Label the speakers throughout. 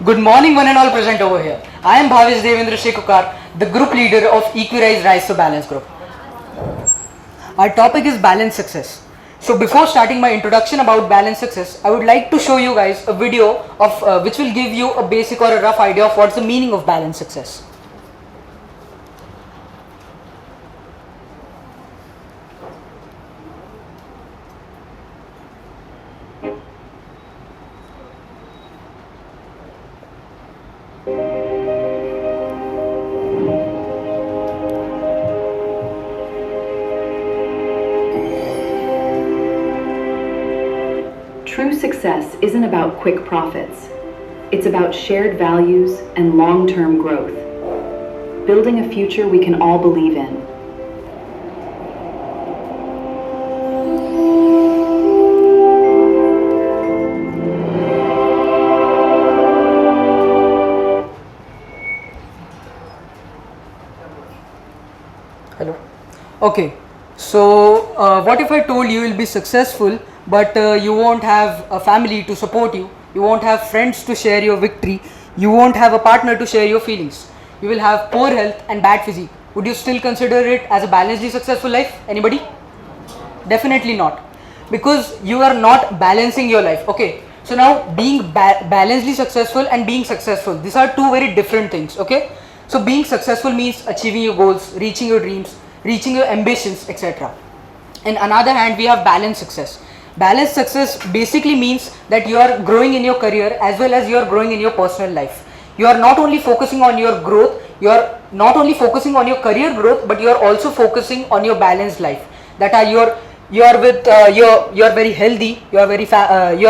Speaker 1: Good morning, one and all present over here. I am Bhavesh Devendra Shekhukar, the group leader of Equirise Rise to Balance Group. Our topic is balance success. So before starting my introduction about balance success, I would like to show you guys a video of which will give you a basic or a rough idea of what's the meaning of balance success.
Speaker 2: True success isn't about quick profits. It's about shared values and long-term growth. Building a future we can all believe in.
Speaker 1: Hello. Okay. So what if I told you will be successful, but you won't have a family to support you, you won't have friends to share your victory, you won't have a partner to share your feelings, you will have poor health and bad physique. Would you still consider it as a balancedly successful life? Anybody? Definitely not, because you are not balancing your life. Okay, so now being balancedly successful and being successful, these are two very different things. Okay, so being successful means achieving your goals, reaching your dreams, reaching your ambitions, etc. In another hand, we have balanced success. Balanced success basically means that you are growing in your career as well as you are growing in your personal life. You are not only focusing on your growth, you are not only focusing on your career growth, but you are also focusing on your balanced life. That are you are very healthy, you are very family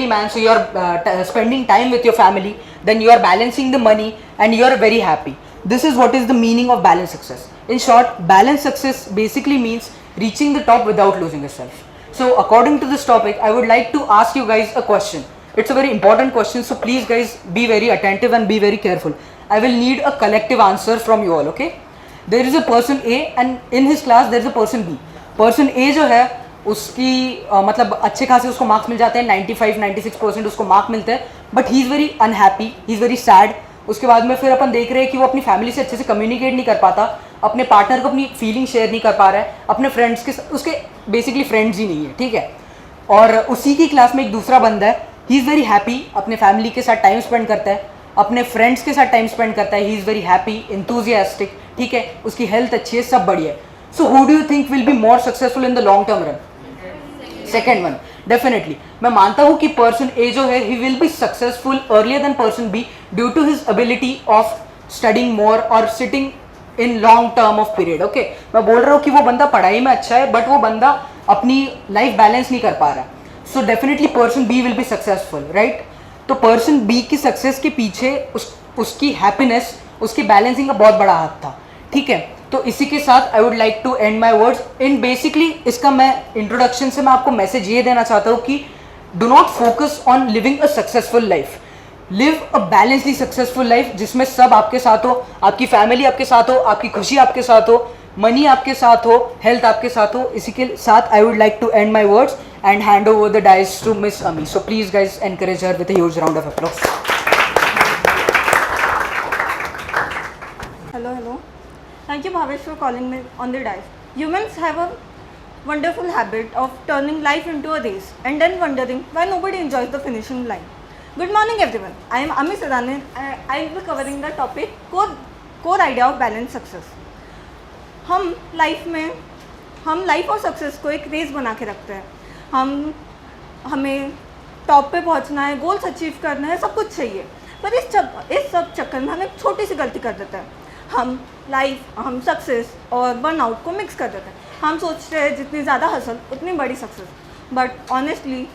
Speaker 1: man, so you are spending time with your family, then you are balancing the money and you are very happy. This is what is the meaning of balanced success. In short, balanced success basically means reaching the top without losing yourself. So according to this topic, I would like to ask you guys a question. It's a very important question, so please guys be very attentive and be very careful. I will need a collective answer from you all, okay? There is a person A and in his class there is a person B. Person A जो है उसकी मतलब अच्छे खासे उसको marks मिल जाते हैं, 95-96% उसको मार्क मिलते हैं, but he is very unhappy, he is very sad. उसके बाद में फिर अपन देख रहे हैं कि वो अपनी फैमिली से अच्छे से कम्युनिकेट नहीं कर पाता, अपने पार्टनर को अपनी फीलिंग शेयर नहीं कर पा रहा है, अपने फ्रेंड्स के उसके बेसिकली फ्रेंड्स ही नहीं है, ठीक है. और उसी की क्लास में एक दूसरा बंदा है, ही इज़ वेरी हैप्पी, अपने फैमिली के साथ टाइम स्पेंड करता है, अपने फ्रेंड्स के साथ टाइम स्पेंड करता है, he is very happy, enthusiastic, ठीक है, उसकी हेल्थ अच्छी है, सब बढ़िया है. So who do you think will be more successful in the long term run? Second one, definitely. मैं मानता हूँ कि पर्सन ए जो है he will be successful earlier than person B due to his ability of studying more और sitting in long term of period. Okay, मैं बोल रहा हूँ कि वो बंदा पढ़ाई में अच्छा है बट वो बंदा अपनी लाइफ बैलेंस नहीं कर पा रहा है. So definitely person B will be successful, right? तो पर्सन बी की सक्सेस के पीछे उसकी हैप्पीनेस, उसकी बैलेंसिंग का बहुत बड़ा हाथ था, ठीक है. तो इसी के साथ I would like to end my words in basically इसका मैं इंट्रोडक्शन से मैं आपको मैसेज ये देना चाहता हूँ कि do not focus on living a successful life, live a balancedly successful life जिसमें सब आपके साथ हो, आपकी फैमिली आपके साथ हो, आपकी खुशी आपके साथ हो, मनी आपके साथ हो, हेल्थ आपके साथ हो. इसी के साथ I would like to end my words and hand over the dais to miss Ami. So please guys encourage her with a huge round of applause.
Speaker 3: Hello. Thank you, Bhavesh, for calling me on the dice. Humans have a wonderful habit of turning life into a race and then wondering why nobody enjoys the finishing line. Good morning, everyone. I am Ami Sadane. I will be covering the topic core idea of balanced success. हम life और success को एक race बना के रखते हैं. हमें top पे पहुंचना है, गोल्स अचीव करना है, सब कुछ चाहिए. पर इस सब चक्कर में हम एक छोटी सी गलती कर देते हैं. हम सक्सेस और बर्नआउट को मिक्स कर देते हैं. हम सोचते हैं जितनी ज़्यादा हसल उतनी बड़ी success, but honestly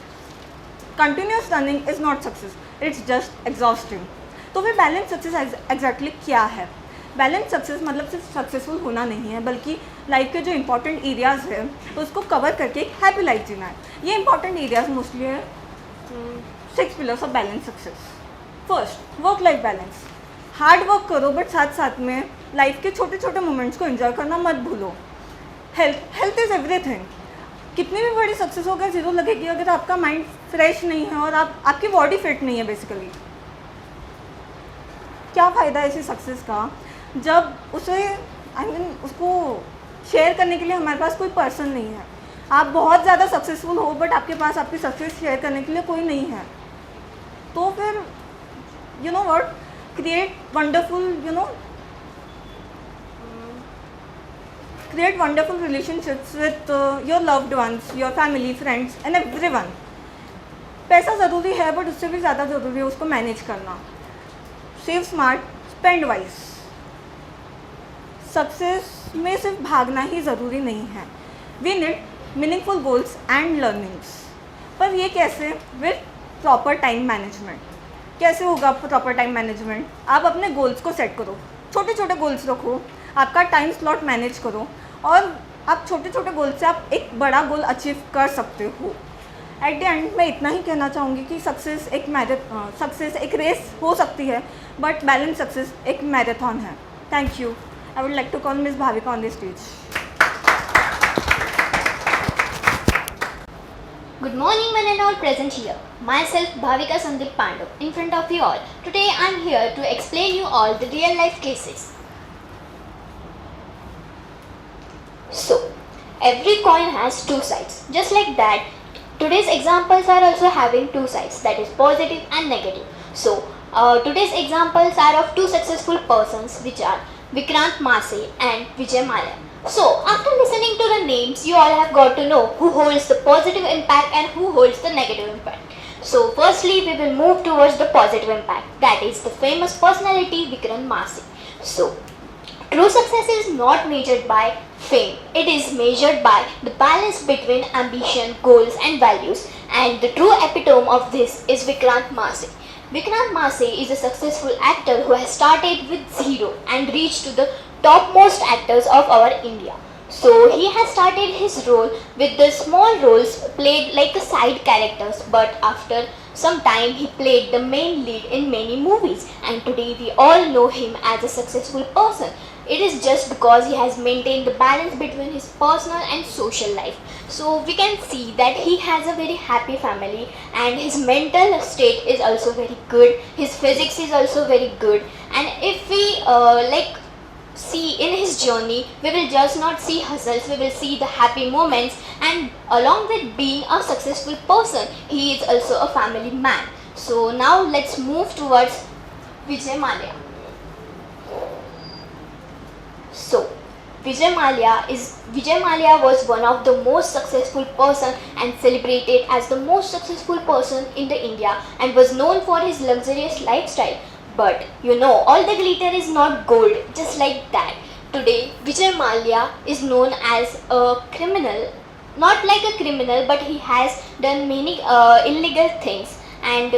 Speaker 3: continuous running is not success, it's just exhausting. तो फिर बैलेंस सक्सेस एग्जैक्टली क्या है? बैलेंस सक्सेस मतलब सिर्फ सक्सेसफुल होना नहीं है, बल्कि लाइफ के जो इंपॉर्टेंट एरियाज़ है उसको कवर करके एक हैप्पी लाइफ जीना है. ये इंपॉर्टेंट एरियाज मोस्टली है 6 pillars of balance success. First, work life balance. Hard work करो बट साथ साथ में लाइफ के छोटे छोटे मोमेंट्स को एंजॉय करना मत भूलो. Health is everything. कितनी भी बड़ी सक्सेस होगा जीरो लगेगी अगर आपका माइंड फ्रेश नहीं है और आपकी बॉडी फिट नहीं है बेसिकली. क्या फ़ायदा है ऐसी सक्सेस का जब उसे उसको शेयर करने के लिए हमारे पास कोई पर्सन नहीं है. आप बहुत ज़्यादा सक्सेसफुल हो बट आपके पास आपकी सक्सेस शेयर करने के लिए कोई नहीं है, तो फिर you know what, create wonderful relationships with your loved ones, your family, friends and everyone. पैसा ज़रूरी है बट उससे भी ज़्यादा ज़रूरी है उसको मैनेज करना. Save smart, spend wise. Success में सिर्फ भागना ही ज़रूरी नहीं है. We need meaningful goals and learnings. पर ये कैसे? With proper time management. कैसे होगा प्रॉपर टाइम मैनेजमेंट? आप अपने गोल्स को सेट करो, छोटे छोटे गोल्स रखो, आपका टाइम स्लॉट मैनेज करो और आप छोटे छोटे गोल से आप एक बड़ा गोल अचीव कर सकते हो. एट द एंड मैं इतना ही कहना चाहूँगी कि सक्सेस एक रेस हो सकती है बट बैलेंस सक्सेस एक मैराथन है. Thank you. I would like to call miss Bhavika on the stage.
Speaker 4: Good morning, one and all present here. Myself, Bhavika Sandeep Pandav, in front of you all. Today, I am here to explain you all the real life cases. So, every coin has two sides. Just like that, today's examples are also having two sides, that is positive and negative. So, today's examples are of two successful persons, which are Vikrant Masse and Vijay Mallya. So, after listening to the names, you all have got to know who holds the positive impact and who holds the negative impact. So, firstly, we will move towards the positive impact, that is the famous personality Vikrant Masse. So, true success is not measured by fame. It is measured by the balance between ambition, goals and values. And the true epitome of this is Vikrant Masse. Vikrant Masse is a successful actor who has started with zero and reached to the topmost actors of our India. So he has started his role with the small roles played like a side characters, but after some time he played the main lead in many movies, and today we all know him as a successful person. It is just because he has maintained the balance between his personal and social life. So we can see that he has a very happy family and his mental state is also very good. His physics is also very good, and if we see in his journey, we will just not see hustles, we will see the happy moments, and along with being a successful person, he is also a family man. So now let's move towards Vijay Mallya. So Vijay Mallya was one of the most successful person and celebrated as the most successful person in the India and was known for his luxurious lifestyle. But you know, all the glitter is not gold, just like that. Today, Vijay Mallya is known as a criminal, not like a criminal, but he has done many illegal things and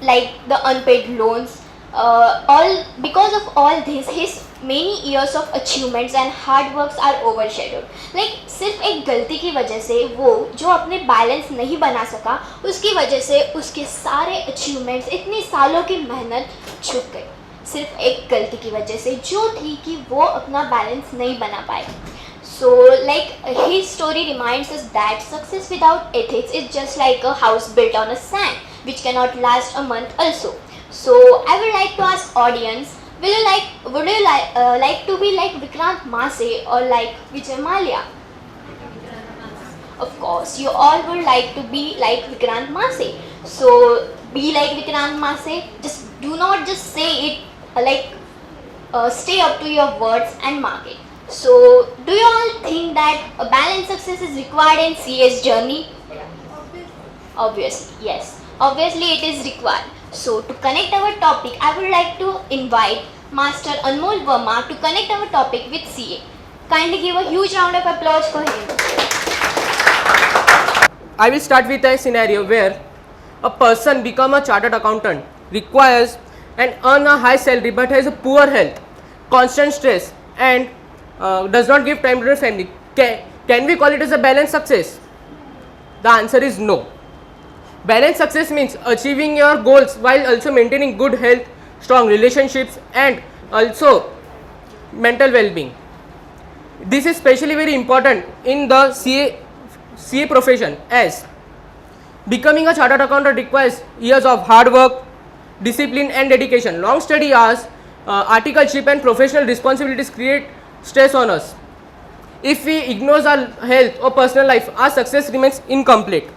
Speaker 4: like the unpaid loans. All because of all this, his many years of achievements and hard works are overshadowed. Like सिर्फ एक गलती की वजह से वो जो अपने balance नहीं बना सका, उसकी वजह से उसके सारे अचीवमेंट्स, इतनी सालों की मेहनत छूट गई. सिर्फ एक गलती की वजह से जो थी कि वो अपना बैलेंस नहीं बना पाए. So like his story reminds us that success without ethics is just like a house built on a sand, which cannot last a month also. So I would like to ask audience, would you like to be like Vikrant Masse or like Vijay Mallya? Of course, you all would like to be like Vikrant Masse. So be like Vikrant Masse. Just do not just say it stay up to your words and mark it. So do you all think that a balanced success is required in CA's journey? Obviously, yes. Obviously, it is required. So to connect our topic, I would like to invite Master Anmol Verma to connect our topic with CA. Kindly give a huge round of applause for him.
Speaker 5: I will start with a scenario where a person become a chartered accountant, requires and earn a high salary but has a poor health, constant stress and does not give time to the family. Can we call it as a balanced success? The answer is no. Balanced success means achieving your goals while also maintaining good health, strong relationships and also mental well-being. This is especially very important in the CA profession, as becoming a chartered accountant requires years of hard work, discipline and dedication. Long study hours, articleship and professional responsibilities create stress on us. If we ignore our health or personal life, our success remains incomplete.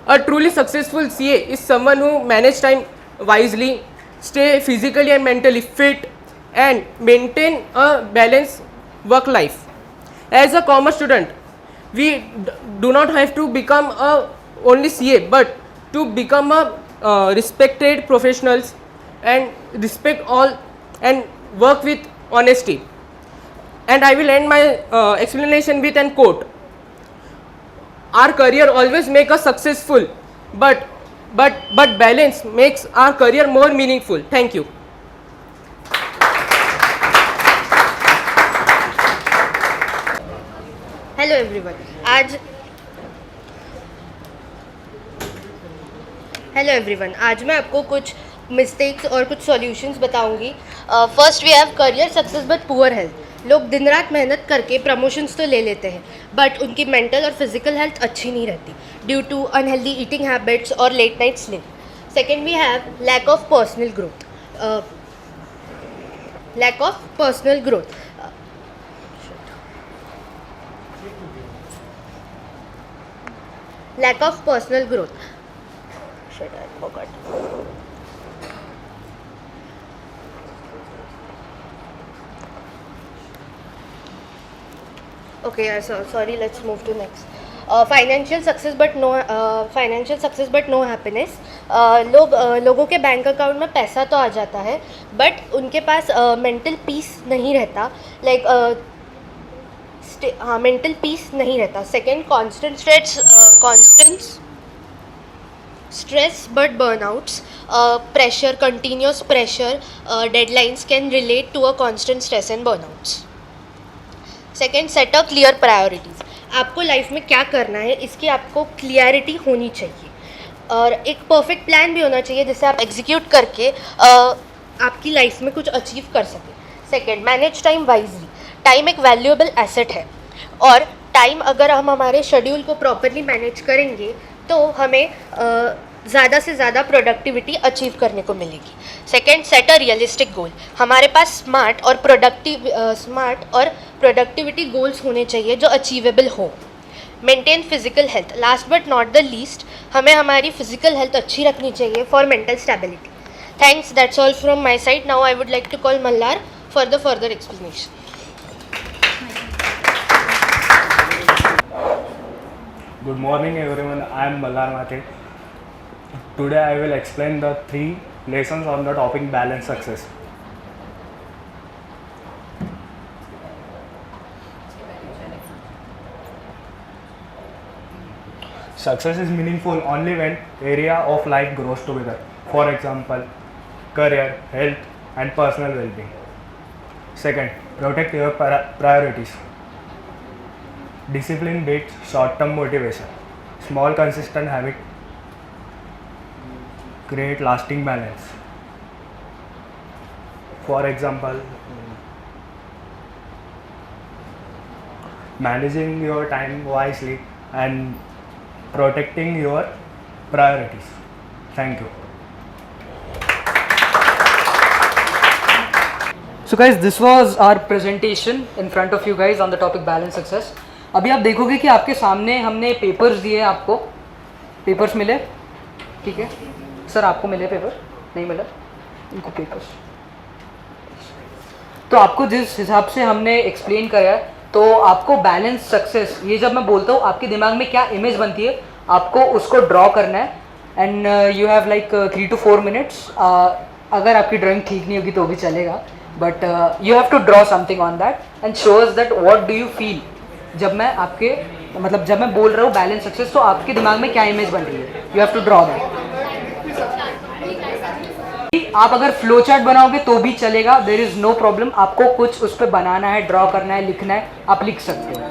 Speaker 5: A truly successful CA is someone who manages time wisely, stay physically and mentally fit, and maintain a balanced work life. As a commerce student, we do not have to become a only CA, but to become a respected professionals and respect all and work with honesty. And I will end my explanation with an quote. Our career always make us successful, but balance makes our career more meaningful. Thank you.
Speaker 6: Hello everyone आज मैं आपको कुछ mistakes और कुछ solutions बताऊंगी. First we have career success but poor health. लोग दिन रात मेहनत करके प्रमोशंस तो ले लेते हैं बट उनकी मेंटल और फिजिकल हेल्थ अच्छी नहीं रहती due to unhealthy eating habits और late night sleep. Second we have lack of personal growth. Lack of personal growth. Shit, I forgot. Okay, sorry. Let's move to next. Financial success but no happiness. लोगों के bank account में पैसा तो आ जाता है but उनके पास mental peace नहीं रहता. मेंटल पीस नहीं रहता. Second constant stress but burnouts. Pressure, continuous pressure, deadlines can relate to a constant stress and burnouts. Second, set a clear priorities. आपको लाइफ में क्या करना है इसकी आपको क्लियरिटी होनी चाहिए और एक परफेक्ट प्लान भी होना चाहिए जिससे आप एग्जीक्यूट करके आपकी लाइफ में कुछ अचीव कर सकें. Second, manage time wisely. Time एक वैल्यूएबल एसेट है और टाइम अगर हम हमारे शेड्यूल को प्रॉपरली मैनेज करेंगे तो हमें ज़्यादा से ज़्यादा प्रोडक्टिविटी अचीव करने को मिलेगी. Second, set a realistic goal. हमारे पास स्मार्ट और प्रोडक्टिविटी गोल्स होने चाहिए जो अचीवेबल हो. Maintain physical health. Last but not the least, हमें हमारी फिजिकल हेल्थ अच्छी रखनी चाहिए for mental stability. Thanks, that's all from my side. Now I would like to call Malhar for the further explanation.
Speaker 7: Good morning everyone, I am Mallar Mathe. Today I will explain the 3 lessons on the topic balance success. Success is meaningful only when area of life grows together. For example, career, health and personal well-being. Second, protect your priorities. Discipline beats short-term motivation. Small consistent habits create lasting balance. For example, managing your time wisely and protecting your priorities. Thank you.
Speaker 1: So guys, this was our presentation in front of you guys on the topic balance success. अभी आप देखोगे कि आपके सामने हमने papers दिए. आपको papers मिले? ठीक है सर, आपको मिले पेपर? नहीं मिला इनको पेपर्स? तो आपको जिस हिसाब से हमने एक्सप्लेन करा है तो आपको बैलेंस सक्सेस, ये जब मैं बोलता हूँ आपके दिमाग में क्या इमेज बनती है आपको उसको ड्रॉ करना है. And you have like 3 to 4 minutes. अगर आपकी ड्राइंग ठीक नहीं होगी तो भी चलेगा but you have to draw something on that and shows that what do you feel. जब मैं आपके जब मैं बोल रहा हूँ बैलेंस सक्सेस तो आपके दिमाग में क्या इमेज बन रही है. You have to draw that. आप अगर फ्लो चार्ट बनाओगे तो भी चलेगा, देयर इज नो प्रॉब्लम. आपको कुछ उस पर बनाना है, ड्रॉ करना है, लिखना है, आप लिख सकते हो.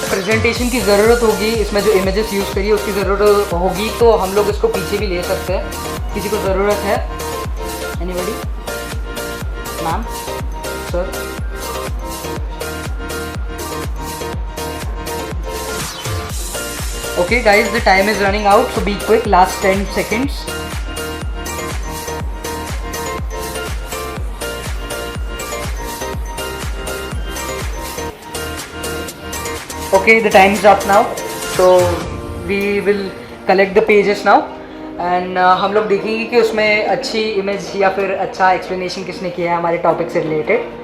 Speaker 1: प्रेजेंटेशन की ज़रूरत होगी, इसमें जो इमेजेस यूज़ करिए उसकी ज़रूरत होगी, तो हम लोग इसको पीछे भी ले सकते हैं, किसी को ज़रूरत है? Anybody? Ma'am, sir? Okay guys, the time is running out, so be quick, last 10 seconds. Okay, the time is up now, so we will collect the pages now and हम लोग देखेंगे कि उसमें अच्छी इमेज या फिर अच्छा एक्सप्लेनेशन किसने किया है हमारे टॉपिक से related.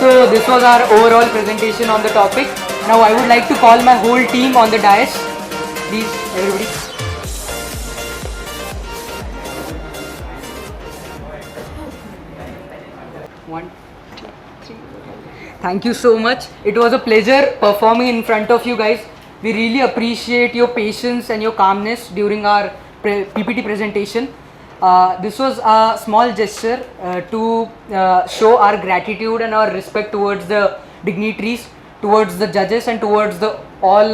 Speaker 1: So this was our overall presentation on the topic. Now I would like to call my whole team on the dais. Please, everybody. One, two, three. Thank you so much. It was a pleasure performing in front of you guys. We really appreciate your patience and your calmness during our PPT presentation. This was a small gesture to show our gratitude and our respect towards the dignitaries, towards the judges and towards the all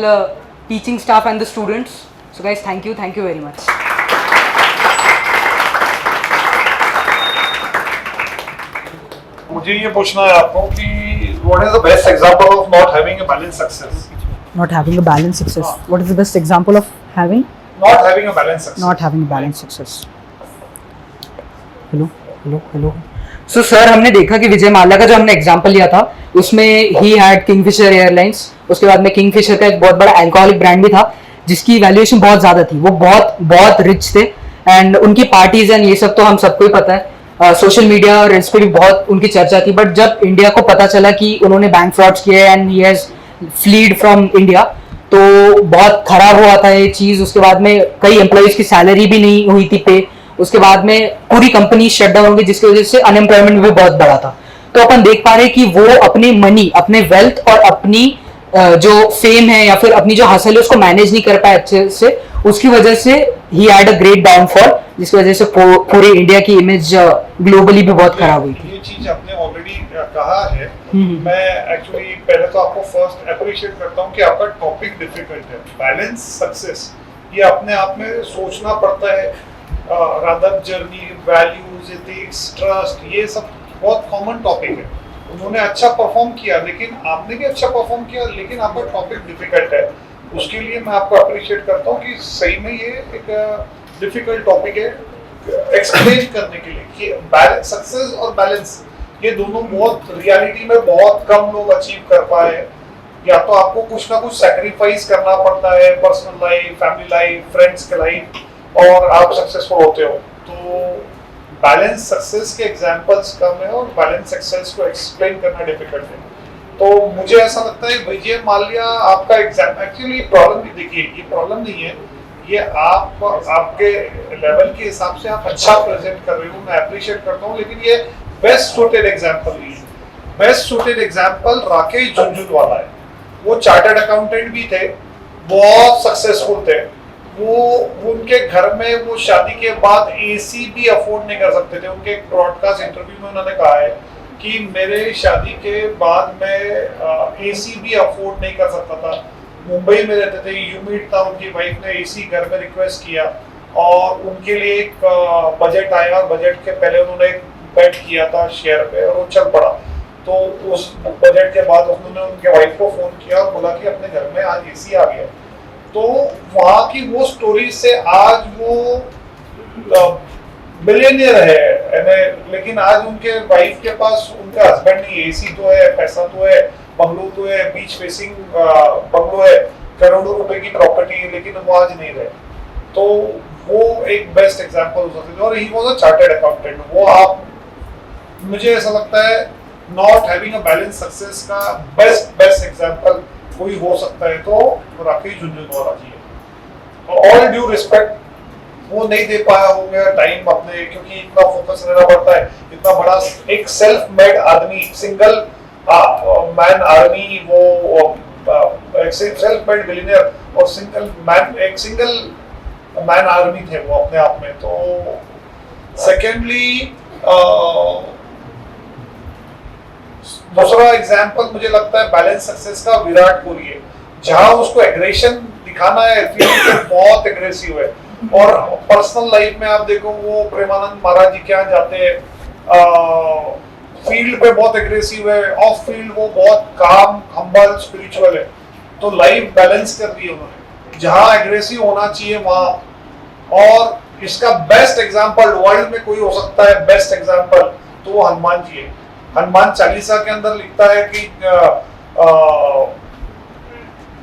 Speaker 1: teaching staff and the students. So guys, thank you very much.
Speaker 8: मुझे ये पूछना है आपको कि what is the best example of not having a balanced success?
Speaker 1: Not having a balanced success. What is the best example of having?
Speaker 8: Not having a balanced success.
Speaker 1: Not having a balanced success. Hello. So sir, हमने देखा कि विजय माल्या का जो हमने example लिया था उसमें he had Kingfisher airlines, उसके बाद में किंगफिशर का एक बहुत बड़ा अल्कोहलिक ब्रांड भी था जिसकी वैल्यूएशन बहुत ज़्यादा थी, वो बहुत रिच थे एंड उनकी पार्टीज एंड ये सब तो हम सबको ही पता है, सोशल मीडिया और इस पर भी बहुत उनकी चर्चा थी. बट जब इंडिया को पता चला कि उन्होंने बैंक फ्रॉड्स किए and he has fled from India, तो बहुत खराब हुआ था ये चीज़. उसके बाद में कई एम्प्लॉयज़ की सैलरी भी नहीं हुई थी पे, उसके बाद में पूरी कंपनी शट डाउन हो गई जिसकी वजह से अनएम्प्लॉयमेंट भी बहुत बढ़ा था. तो अपन देख पा रहे हैं कि वो अपने मनी, अपने वेल्थ और अपनी जो फेम है या फिर अपनी जो हासिल है उसको मैनेज नहीं कर पाए अच्छे से, उसकी वजह से he had a great downfall, जिसकी वजह से पूरे इंडिया की इमेज ग्लोबली भी बहुत खराब हुई थी.
Speaker 8: ये चीज आपने ऑलरेडी कहा है. मैं एक्चुअली पहले तो आपको फर्स्ट अप्रिशिएट करता हूँ कि आपका टॉपिक डिफिकल्ट है. बैलेंस सक्सेस ये अपने आप में सोचना पड़ता है. Rather journey, values, ethics, trust, ये सब बहुत कॉमन टॉपिक है. उन्होंने अच्छा परफॉर्म किया, लेकिन आपने भी अच्छा परफॉर्म किया, लेकिन आपका टॉपिक डिफिकल्ट है. उसके लिए मैं आपको अप्रिशिएट करता हूँ कि सही में ये एक डिफिकल्ट टॉपिक है एक्सप्लेन करने के लिए कि बैलेंस, सक्सेस और बैलेंस ये दोनों बहुत रियलिटी में बहुत कम लोग अचीव कर पाए. या तो आपको कुछ ना कुछ सैक्रिफाइस करना पड़ता है, personal life, family life, friends के लाइफ, और आप सक्सेसफुल होते हो. तो बैलेंस सक्सेस के एग्जांपल्स कम है और बैलेंस सक्सेस को एक्सप्लेन करना डिफिकल्ट है. तो मुझे ऐसा लगता है विजय माल्या आपका एग्जाम एक्चुअली प्रॉब्लम भी, देखिए ये प्रॉब्लम नहीं है, ये आपके लेवल के हिसाब से आप अच्छा प्रेजेंट कर रहे हो, मैं अप्रिशिएट करता हूँ, लेकिन ये बेस्ट सूटेड एग्जाम्पल नहीं है. Best suited example Rakesh Jhunjhunwala है. वो चार्टर्ड अकाउंटेंट भी थे, बहुत सक्सेसफुल थे. वो उनके घर में वो शादी के बाद एसी भी अफोर्ड नहीं कर सकते थे. उनके ब्रॉडकास्ट इंटरव्यू में उन्होंने कहा है कि मेरे शादी के बाद मैं एसी भी अफोर्ड नहीं कर सकता था. मुंबई में रहते थे, यूमिट था, उनकी वाइफ ने एसी घर में रिक्वेस्ट किया और उनके लिए एक बजट आया और बजट के पहले उन्होंने एक बेट किया था शेयर पे और वो चल पड़ा. तो उस बजट के बाद उन्होंने उनके वाइफ को फोन किया और बोला कि अपने घर में आज एसी आ गया. तो वहाँ की वो स्टोरी से आज वो बिलियनियर है, लेकिन आज उनके वाइफ के पास उनका हस्बैंड नहीं है. एसी तो है, पैसा तो है, बंगलो तो है, बीच फेसिंग बंगलो है, करोड़ों रुपए की प्रॉपर्टी है, लेकिन वो आज नहीं रहे. तो वो एक बेस्ट एग्जांपल हो सकती है. और he was a chartered accountant. वो आप, मुझे ऐसा लगता है not having a balance success का बेस्ट एग्जांपल कोई हो सकता है तो राकेश झुंझुनवाला जी है। ऑल ड्यू रिस्पेक्ट, वो नहीं दे पाया होंगे टाइम अपने, क्योंकि इतना फोकस रहना पड़ता है, इतना बड़ा एक सेल्फ मेड आदमी, सिंगल मैन आर्मी, वो सेल्फ मेड बिलियनियर और सिंगल मैन आर्मी थे वो अपने आप में। तो सेकेंडली दूसरा एग्जाम्पल मुझे लगता है बैलेंस सक्सेस का विराट कोहली है, जहां उसको एग्रेशन दिखाना है, फील्ड पे बहुत एग्रेसिव है, और पर्सनल लाइफ में आप देखो वो प्रेमानंद महाराज जी के यहाँ जाते हैं, फील्ड पे बहुत एग्रेसिव है, ऑफ फील्ड वो बहुत काम, हम्बल, स्पिरिचुअल है। तो लाइफ बैलेंस कर दी उन्होंने, जहां एग्रेसिव होना चाहिए वहां। और इसका बेस्ट एग्जांपल वर्ल्ड में कोई हो सकता है, बेस्ट एग्जांपल तो वो हनुमान जी है। हनुमान चालीसा के अंदर लिखता है कि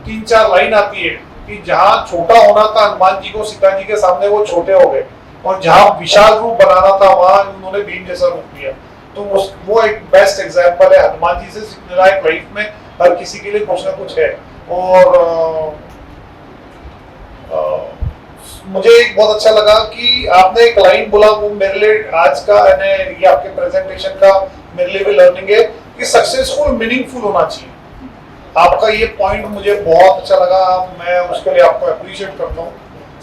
Speaker 8: 3-4 लाइन आती है कि जहां छोटा होना था हनुमान जी को, सीता जी के सामने वो छोटे हो गए, और जहां विशाल रूप बनाना था वहां उन्होंने भीम जैसा रूप लिया। तो वो एक बेस्ट एग्जांपल है, हनुमान जी से सीखने लायक लाइफ में हर किसी के लिए कुछ ना कुछ है। और मुझे एक बहुत अच्छा लगा कि आपने एक लाइन बोला, वो मेरे लिए आज का ये आपके प्रेजेंटेशन का मेरे लिए भी लर्निंग है कि सक्सेसफुल मीनिंगफुल होना चाहिए। आपका ये पॉइंट मुझे बहुत अच्छा लगा, मैं उसके लिए आपको अप्रिशिएट करता हूँ।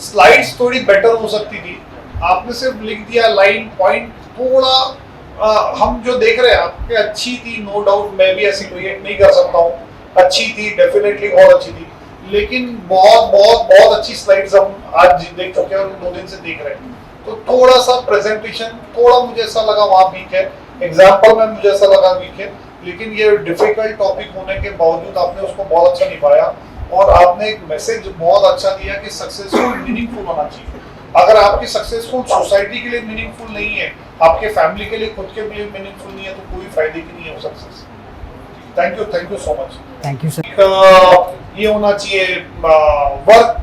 Speaker 8: स्लाइड्स थोड़ी बेटर हो सकती थी, आपने सिर्फ लिख दिया लाइन पॉइंट, थोड़ा हम जो देख रहे हैं आपके अच्छी थी, नो डाउट, मैं भी ऐसी क्रिएट नहीं कर सकता हूँ, अच्छी थी, डेफिनेटली बहुत अच्छी थी, लेकिन बहुत बहुत बहुत अच्छी स्लाइड्स हम आज देख चुके हैं और 2 दिन से देख रहे हैं। तो थोड़ा सा प्रेजेंटेशन थोड़ा मुझे ऐसा लगा वहाँ वीक है, एग्जाम्पल में मुझे ऐसा लगा वीक है, लेकिन ये डिफिकल्ट टॉपिक होने के बावजूद आपने उसको बहुत अच्छा निभाया, और आपने एक मैसेज बहुत अच्छा दिया कि सक्सेसफुल मीनिंगफुल होना चाहिए। अगर आपकी सक्सेसफुल सोसाइटी के लिए मीनिंगफुल नहीं है, आपके फैमिली के लिए, खुद के लिए मीनिंगफुल नहीं है, तो कोई फायदे की नहीं है वो success. Thank you so much.
Speaker 1: Thank you sir.
Speaker 8: ये होना चाहिए वर्क,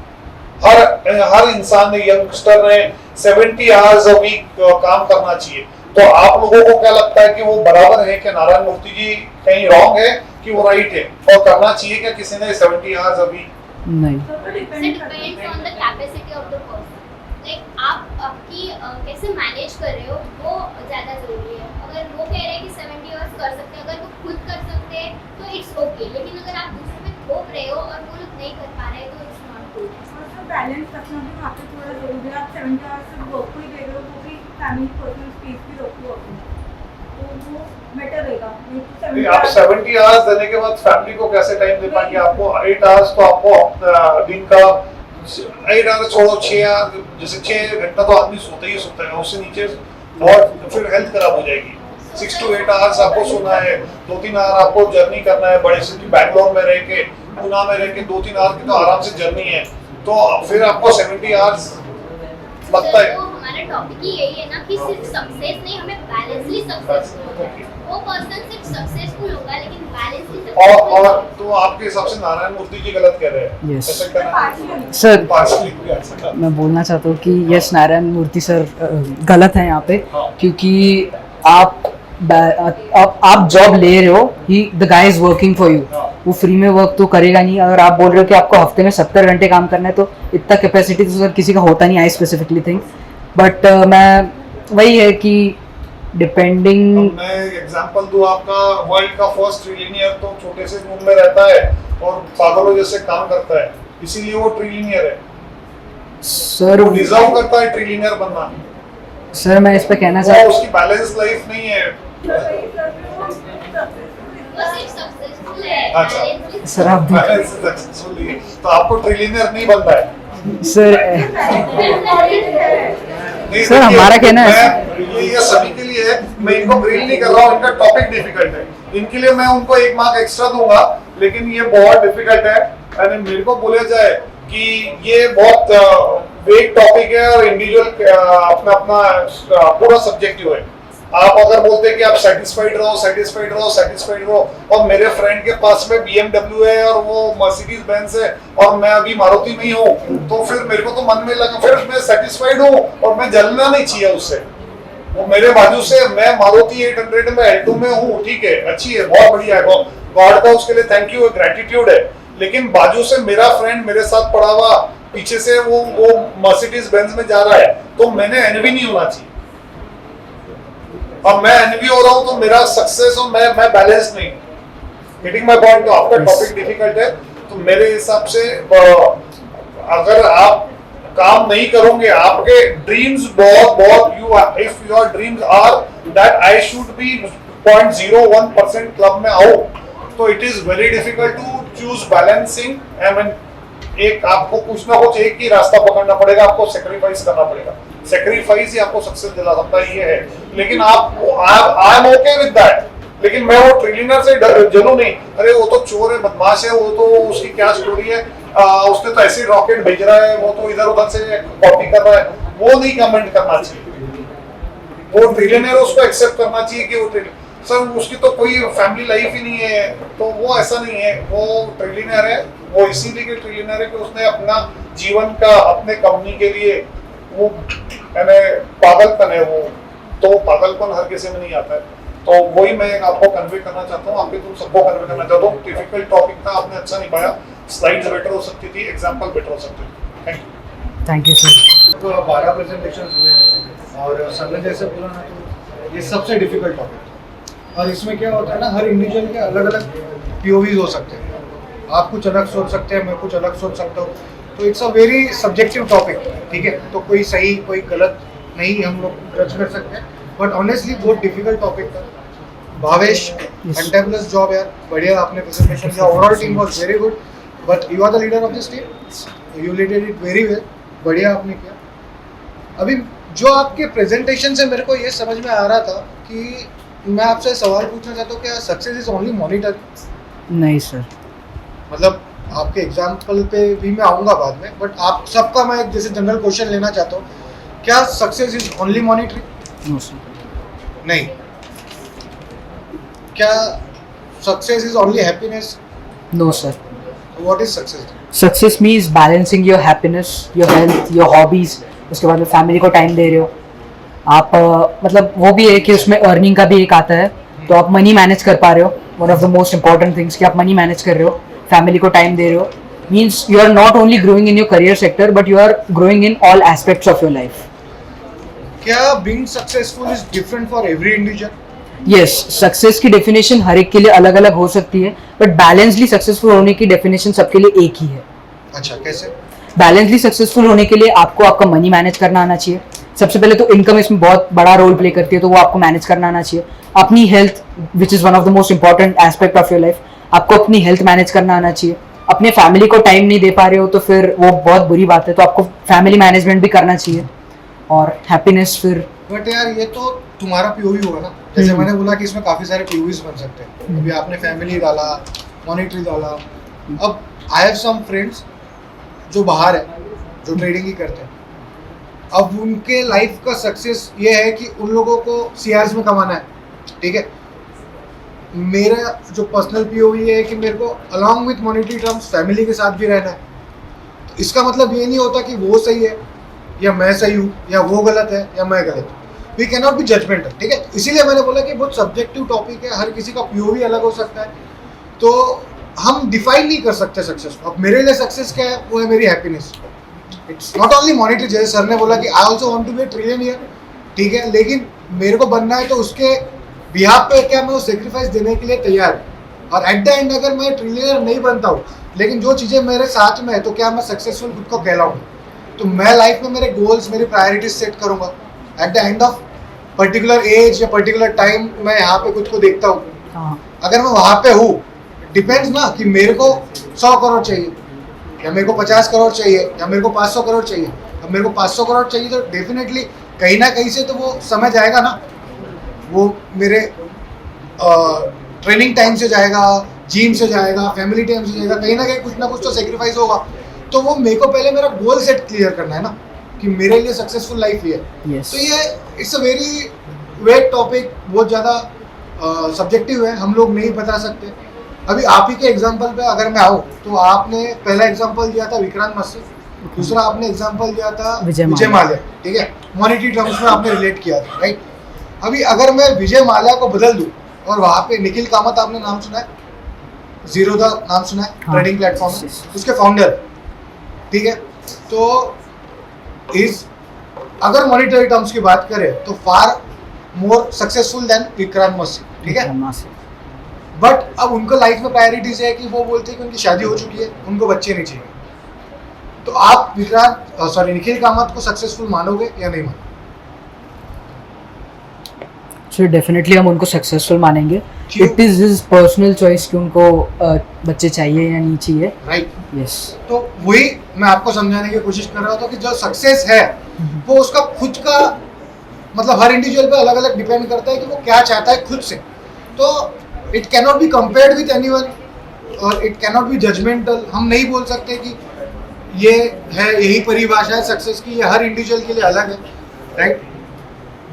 Speaker 8: हर इंसान ने, यंगस्टर ने 70 आवर्स अ वीक काम करना चाहिए। तो आप लोगों को क्या लगता है कि वो बराबर है कि नारायण मूर्ति जी कहीं रॉन्ग है कि वो राइट है, और करना चाहिए क्या किसी ने 70 आवर्स अ वीक?
Speaker 1: नहीं,
Speaker 4: depends on the capacity of the person. Like आप आपकी कैसे मैनेज कर रहे हो वो ज़्यादा ज़रूरी है। अगर वो कह रहे हैं कि 70 आवर्स कर सकते हैं, अगर वो खुद कर सकते हैं तो इट्स ओके, लेकिन अगर आप दूसरे पे थोप रहे हो और वो लोग नहीं कर पा रहे तो इट्स नॉट गुड।
Speaker 3: बैलेंस रखना भी वहाँ पे थोड़ा जरूरी है। आप 70 आवर्स सिर्फ वर्क को ही दे रहे हो तो भी फैमिली पर्सनल स्पेस भी रखो अपनी, तो वो बेटर रहेगा।
Speaker 8: आप 70 आवर्स देने के बाद फैमिली को कैसे टाइम दे पाएंगे? आपको 8 आवर्स तो आपको दिन का 8 आवर्स छोड़ो, 6 आवर्स, जैसे 6 घंटा तो आदमी सोता ही सोता है, उससे नीचे और फिर हेल्थ खराब हो जाएगी। 6 to 8 आवर्स आपको सोना है, 2-3 आवर आपको जर्नी करना है, बड़े सिटी बैंगलोर में रह के, पुणे में रह के 2-3 आवर की तो आराम से जर्नी है, तो फिर आपको 70 आवर्स लगता है।
Speaker 4: तो हमारा टॉपिक ही यही है ना कि सिर्फ सक्सेस नहीं, हमें बैलेंसली सक्सेसफुल होना है। वो पर्सन सिर्फ सक्सेसफुल होगा लेकिन बैलेंसली सक्सेसफुल
Speaker 8: और तो आपके हिसाब से नारायण मूर्ति जी गलत कह रहे हैं?
Speaker 1: Yes.
Speaker 8: ऐसा करना
Speaker 1: सर
Speaker 8: पार्शली
Speaker 1: मैं बोलना चाहता हूँ कि यस, नारायण मूर्ति सर गलत है यहाँ पे,
Speaker 8: हाँ।
Speaker 1: क्योंकि आप जॉब ले रहे हो, he the guy is working for you, वो फ्री में वर्क तो करेगा नहीं। अगर आप बोल रहे हो कि आपको हफ्ते में 70 घंटे काम करना है, तो इतना कैपेसिटी तो सर किसी का होता नहीं, आई स्पेसिफिकली थिंक। बट मैं वही है कि डिपेंडिंग,
Speaker 8: मैं एग्जांपल दूं, आपका वर्ल्ड का फर्स्ट ट्रिलियनियर तो छोटे से रूम में रहता है और पागलों जैसे काम करता है, इसीलिए वो ट्रिलियनियर है।
Speaker 1: सर
Speaker 8: वो डिजर्व करता है ट्रिलियनियर बनना।
Speaker 1: सर मैं इस पे कहना
Speaker 8: वो
Speaker 1: चाहता
Speaker 8: उसकी बैलेंस लाइफ नहीं है।
Speaker 4: वो सिर्फ सक्सेसफुल है।
Speaker 8: अच्छा।
Speaker 4: बैलेंसली
Speaker 1: सर आप
Speaker 8: बैलेंस सक्सेसफुल है, तो आपको ट्रिलियनियर नहीं बनना है।
Speaker 1: सर
Speaker 8: नहीं,
Speaker 1: सर, हमारा कहना है
Speaker 8: ये सभी के लिए है, मैं इनको ग्रिल नहीं कर रहा हूँ, इनका टॉपिक डिफिकल्ट है, इनके लिए मैं उनको 1 मार्क एक्स्ट्रा दूंगा, लेकिन ये बहुत डिफिकल्ट है। यानी मेरे को बोला जाए कि ये बहुत वेग टॉपिक है और इंडिविजुअल अपना अपना पूरा सब्जेक्टिव है। आप अगर बोलते हैं कि आप सेटिस्फाइड रहो, और मेरे फ्रेंड के पास में BMW है और वो मर्सिडीज बेंज है और मैं अभी मारुति में ही हूँ, तो फिर मेरे को तो मन में लगा, फिर मैं सेटिस्फाइड हूँ और मैं जलना नहीं चाहिए उससे। वो मेरे बाजू से, मैं मारुति 800 में L2 में हूँ, ठीक है, अच्छी है, बहुत बढ़िया है, गॉड का उसके लिए थैंक यू, ग्रेटिट्यूड है, लेकिन बाजू से मेरा फ्रेंड मेरे साथ पढ़ा हुआ पीछे से वो मर्सिडीज बेंज में जा रहा है, तो मैंने एनवी नहीं होना चाहिए। अब मैं एनवी हो रहा हूं तो मेरा सक्सेस और मैं बैलेंस नहीं। Getting my point? तो आपका टॉपिक डिफिकल्ट है, तो मेरे हिसाब से अगर आप काम नहीं करोगे, आपके ड्रीम्स बहुत if your dreams are that I should be 0.01% club में आओ, तो it is very difficult to choose balancing. I mean एक आपको कुछ ना कुछ एक ही रास्ता पकड़ना पड़ेगा, आपको सेक्रीफाइस करना पड़ेगा। सेक्रीफाइस ही आपको सक्सेस दिला सकता है, ये है। लेकिन I am okay with that, लेकिन मैं वो ट्रिलियनर से जलूं नहीं, अरे वो तो चोर है, बदमाश है, वो तो उसकी क्या स्टोरी है, उसने तो ऐसे रॉकेट भेज रहा है, वो तो इधर उधर से कॉपी कर रहा है, वो नहीं कमेंट करना चाहिए। वो ट्रिलियनर, उसको एक्सेप्ट करना चाहिए कि वो ट्रिलियनर, सर उसकी तो कोई फैमिली लाइफ ही नहीं है, तो वो ऐसा नहीं है, वो ट्रिलियनर है। वो इसीलिए ट्रिलियनर है कि उसने अपना जीवन का अपने कंपनी के लिए वो पागलपन है, वो तो पागलपन हर किसी में नहीं आता है। तो वही मैं आपको कन्वे करना चाहता हूँ, आपके तुम सबको कन्वे करना चाहता हूँ। डिफिकल्ट टॉपिक था, आपने अच्छा नहीं पाया, स्लाइड्स बेटर हो सकती थी, एग्जांपल बेटर हो सकते थे। Thank you
Speaker 1: sir.
Speaker 9: तो 12 प्रेजेंटेशन हुए हैं और सर ने जैसे बोला ना, तो ये सबसे डिफिकल्ट टॉपिक है। और इसमें क्या होता है ना, हर इंडिविजुअल के अलग अलग POVs हो सकते हैं। आप कुछ अलग सोच सकते हैं, मैं कुछ अलग सोच सकता हूँ, तो it's a very subjective topic, ठीक है। तो कोई सही कोई गलत नहीं हम लोग जज कर सकते हैं, बट ऑनेस्टली बहुत डिफिकल्ट टॉपिक था। भावेश, फैंटाबुलस जॉब यार, बढ़िया आपने प्रेजेंटेशन किया, overall team was very good, but you are the leader of this team, you leaded it very well, बढ़िया आपने किया। अभी जो आपके प्रेजेंटेशन से मेरे को ये समझ में आ रहा था कि मैं आपसे सवाल पूछना चाहता हूँ, क्या सक्सेस इज ओनली मॉनिटर?
Speaker 1: नहीं सर,
Speaker 9: मतलब आपके एग्जाम्पल पे भी मैं आऊँगा बाद में, बट आप सबका मैं एक जैसे जनरल क्वेश्चन लेना चाहता हूँ, क्या success is only monetary?
Speaker 1: No sir.
Speaker 9: नहीं। क्या success is only happiness?
Speaker 1: No sir.
Speaker 9: What is success?
Speaker 1: Success means balancing your happiness, your health, your hobbies, उसके बाद में फैमिली को टाइम दे रहे हो आप। मतलब वो भी है कि उसमें अर्निंग का भी एक आता है, तो आप मनी मैनेज कर पा रहे हो। One of the most important things कि आप मनी मैनेज कर रहे हो, फैमिली को टाइम दे रहे हो, means you are not only growing in your career sector, but you are growing in all aspects of your life.
Speaker 9: क्या being successful is different for every individual?
Speaker 1: Yes, success की definition हर एक के लिए अलग अलग हो सकती है, बट बैलेंसली सक्सेसफुल होने की डेफिनेशन सबके लिए एक ही है।
Speaker 9: अच्छा, कैसे?
Speaker 1: बैलेंसली सक्सेसफुल होने के लिए आपको आपका मनी मैनेज करना आना चाहिए। सबसे पहले तो इनकम इसमें बहुत बड़ा रोल प्ले करती है, तो वो आपको मैनेज करना आना चाहिए। अपनी health, which is one of the most important aspect of your life, आपको अपनी हेल्थ मैनेज करना आना चाहिए। अपने फैमिली को टाइम नहीं दे पा रहे हो तो फिर वो बहुत बुरी बात है, तो आपको फैमिली मैनेजमेंट भी करना चाहिए। और हैप्पीनेस फिर,
Speaker 9: बट यार ये तो तुम्हारा POV होगा ना, जैसे मैंने बोला कि इसमें काफी सारे POVs बन सकते हैं। अभी आपने फैमिली डाला, मॉनिटरी डाला, अब आई हैव सम फ्रेंड्स जो बाहर है, जो ट्रेडिंग ही करते हैं। अब उनके लाइफ का सक्सेस ये है कि उन लोगों को CRs में कमाना है, ठीक है। मेरा जो पर्सनल POV है कि मेरे को along with monetary terms family के साथ भी रहना है। तो इसका मतलब ये नहीं होता कि वो सही है या मैं सही हूँ, या वो गलत है या मैं गलत हूँ। We can not be judgmental, ठीक है। इसीलिए मैंने बोला कि बहुत सब्जेक्टिव टॉपिक है, हर किसी का POV अलग हो सकता है, तो हम डिफाइन नहीं कर सकते सक्सेस को। अब मेरे लिए सक्सेस क्या है, वो है मेरी happiness. It's not only monetary, जैसे सर ने बोला कि I also want to be trillionaire, ठीक है, लेकिन मेरे को बनना है तो उसके बिहाफ पे क्या मैं वो सेक्रीफाइस देने के लिए तैयार हूँ। और एट द एंड अगर मैं ट्रिलियनियर नहीं बनता हूँ, लेकिन जो चीज़ें मेरे साथ में है, तो क्या मैं सक्सेसफुल खुद को कहलाऊँ? तो मैं लाइफ में मेरे गोल्स, मेरी प्रायोरिटीज सेट करूँगा। At the end of particular age या पर्टिकुलर टाइम मैं यहाँ पे खुद को देखता हूँ। अगर मैं वहाँ पे हूँ, डिपेंड्स ना कि मेरे को 100 करोड़ चाहिए या मेरे को 50 करोड़ चाहिए या मेरे को 500 करोड़ चाहिए। अब मेरे को 500 करोड़ चाहिए तो डेफिनेटली कहीं ना कहीं से तो वो समय जाएगा ना, वो मेरे ट्रेनिंग टाइम से जाएगा, जिम से जाएगा, फैमिली टाइम से जाएगा, कहीं ना कहीं कुछ ना कुछ तो सेक्रीफाइस होगा। तो वो मेरे को पहले मेरा गोल सेट क्लियर करना है ना, कि मेरे लिए सक्सेसफुल लाइफ ही है। तो ये it's a very vague topic, बहुत ज़्यादा सब्जेक्टिव है, हम लोग नहीं बता सकते। अभी आप ही के एग्जांपल पे अगर मैं आऊँ, तो आपने पहला एग्जांपल दिया था विक्रांत मस्से, दूसरा आपने एग्जांपल दिया था विजय माल्या, ठीक है, मॉनिटरी टर्म्स में आपने रिलेट किया था, राइट। अभी अगर मैं विजय माल्या को बदल दूँ और वहाँ पे निखिल कामत, आपने नाम सुना है? जीरोधा नाम सुना है?
Speaker 1: हाँ।
Speaker 9: ट्रेडिंग प्लेटफॉर्म है, उसके फाउंडर, ठीक है। तो अगर मॉनेटरी टर्म्स की बात करें तो फार मोर सक्सेसफुल देन विक्रांत मसी, ठीक है। बट अब उनको लाइफ में प्रायोरिटीज है कि वो बोलते हैं कि उनकी शादी हो चुकी है, उनको बच्चे नहीं चाहिए। तो आप निखिल कामत को सक्सेसफुल मानोगे या नहीं मानोगे?
Speaker 1: सो डेफिनेटली हम उनको सक्सेसफुल मानेंगे।
Speaker 9: क्यों?
Speaker 1: It is his personal choice कि उनको बच्चे चाहिए या नहीं चाहिए।
Speaker 9: राइट।
Speaker 1: यस।
Speaker 9: तो वही मैं आपको समझाने की कोशिश कर रहा था कि जो सक्सेस है वो उसका खुद का, मतलब हर इंडिविजुअल पे अलग अलग डिपेंड करता है कि वो क्या चाहता है खुद से। तो it can not be compared with anyone और it can not be judgemental. हम नहीं बोल सकते कि ये है, यही परिभाषा है सक्सेस की, ये हर इंडिविजुअल के लिए अलग है, राइट।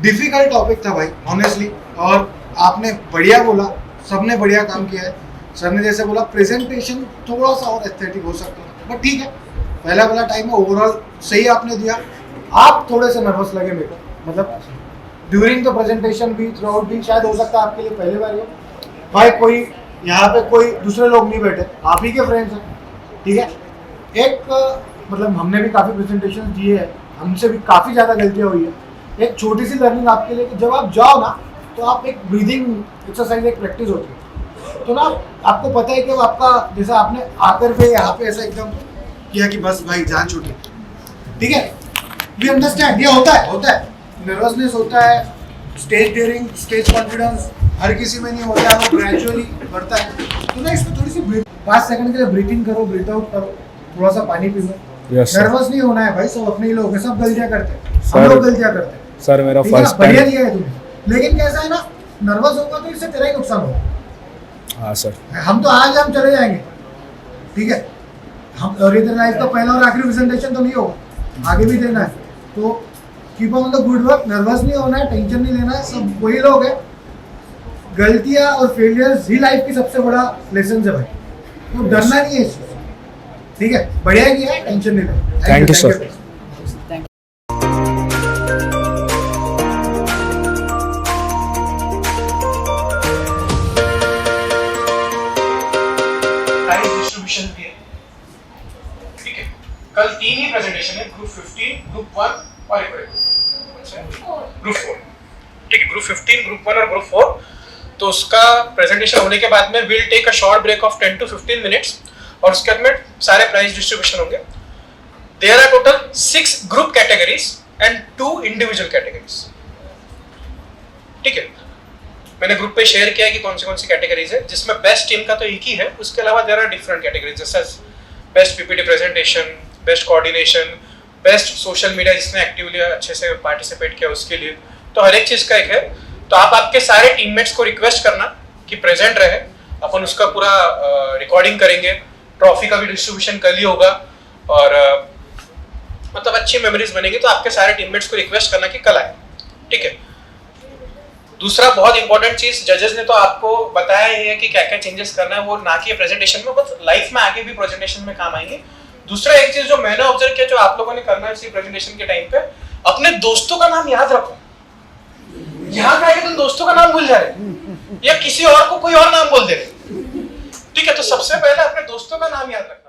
Speaker 9: डिफिकल्ट टॉपिक था भाई ऑनेस्टली, और आपने बढ़िया बोला, सबने बढ़िया काम किया है। सर ने जैसे बोला प्रेजेंटेशन थोड़ा सा और एस्थेटिक हो सकता है, बट ठीक है, पहला टाइम है, ओवरऑल सही आपने दिया। आप थोड़े से नर्वस लगे मेरे को, मतलब ड्यूरिंग द प्रेजेंटेशन भी, थ्रू आउट भी, शायद हो सकता है आपके लिए पहली बार हो भाई। कोई यहाँ पे कोई दूसरे लोग नहीं बैठे, आप ही के फ्रेंड्स हैं, ठीक है। एक मतलब हमने भी काफ़ी प्रेजेंटेशन दिए हैं, हमसे भी काफ़ी ज़्यादा गलतियाँ हुई है। एक छोटी सी लर्निंग आपके लिए कि जब आप जाओ ना तो आप एक ब्रीदिंग एक्सरसाइज, एक प्रैक्टिस होती है, तो ना आपको पता है कि आपका, जैसे आपने आकर पे यहाँ पे ऐसा एकदम किया कि बस भाई जान छूटी, ठीक है। वी अंडरस्टैंड, ये होता है नर्वसनेस होता है, स्टेज डेयरिंग, स्टेज कॉन्फिडेंस हर किसी में नहीं होता है, वो ग्रेजुअली बढ़ता है। तो ना इसमें थोड़ी सी 5 सेकंड के लिए ब्रीथिंग करो, ब्रीथ आउट करो, थोड़ा सा पानी पी लो। नर्वस नहीं होना है भाई, सब अपने ही लोग हैं, सब गलतियाँ करते हैं, हम लोग गलतियाँ करते हैं।
Speaker 7: सर मेरा फर्स्ट
Speaker 9: बढ़िया दिया है तुमने, लेकिन कैसा है ना, नर्वस होगा तो इससे तेरा ही नुकसान होगा।
Speaker 7: हाँ सर।
Speaker 9: हम तो आज हम चले जाएंगे, ठीक है। हम और इधर लाइफ का पहला और आखिरी प्रेजेंटेशन तो नहीं होगा, आगे भी देना है। तो keep on the good work, nervous नहीं होना है, टेंशन नहीं लेना है, सब वही लोग हैं। गलतियां और फेलियर्स ही लाइफ की सबसे बड़ा लेसन है भाई, तो डरना नहीं है इस चीज़ से, ठीक है। बढ़िया किया है, टेंशन नहीं लेना।
Speaker 7: Thank you, sir.
Speaker 5: डिस्ट्रीब्यूशन भी है, ठीक है। कल 3 ही प्रेजेंटेशन है, ग्रुप 15, ग्रुप 1 और एक ग्रुप 4, ठीक है। ग्रुप 15, ग्रुप 1 और ग्रुप 4। तो उसका प्रेजेंटेशन होने के बाद में will take a short break of 10 to 15 minutes, और उसके बाद में सारे प्राइज डिस्ट्रीब्यूशन होंगे। There are total 6 group categories and 2 individual categories, ठीक है। मैंने ग्रुप पे शेयर किया है कि कौन सी कैटेगरीज है, जिसमें बेस्ट टीम का तो एक ही है, उसके अलावा देयर आर डिफरेंट कैटेगरीज, जैसे best PPT presentation, best coordination, best social media जिसने एक्टिवली अच्छे से पार्टिसिपेट किया उसके लिए। तो हर एक चीज़ का एक है। तो आप आपके सारे टीममेट्स को रिक्वेस्ट करना कि प्रेजेंट रहे, अपन उसका पूरा रिकॉर्डिंग करेंगे, ट्रॉफी का भी डिस्ट्रीब्यूशन कल ही होगा, और मतलब अच्छी मेमोरीज बनेंगी। तो आपके सारे टीममेट्स को रिक्वेस्ट करना कि कल आए, ठीक है। दूसरा बहुत इंपॉर्टेंट चीज, जजेस ने तो आपको बताया ही है कि क्या क्या चेंजेस करना है, वो ना कि प्रेजेंटेशन में, बस लाइफ में आगे भी प्रेजेंटेशन में काम आएंगे। दूसरा एक चीज जो मैंने ऑब्जर्व किया, जो आप लोगों ने करना है इसी प्रेजेंटेशन के टाइम पे, अपने दोस्तों का नाम याद रखो। यहाँ पे आके तुम दोस्तों का नाम भूल जा रहे या किसी और को कोई और नाम बोल दे रहे, ठीक है। तो सबसे पहले अपने दोस्तों का नाम याद रखो।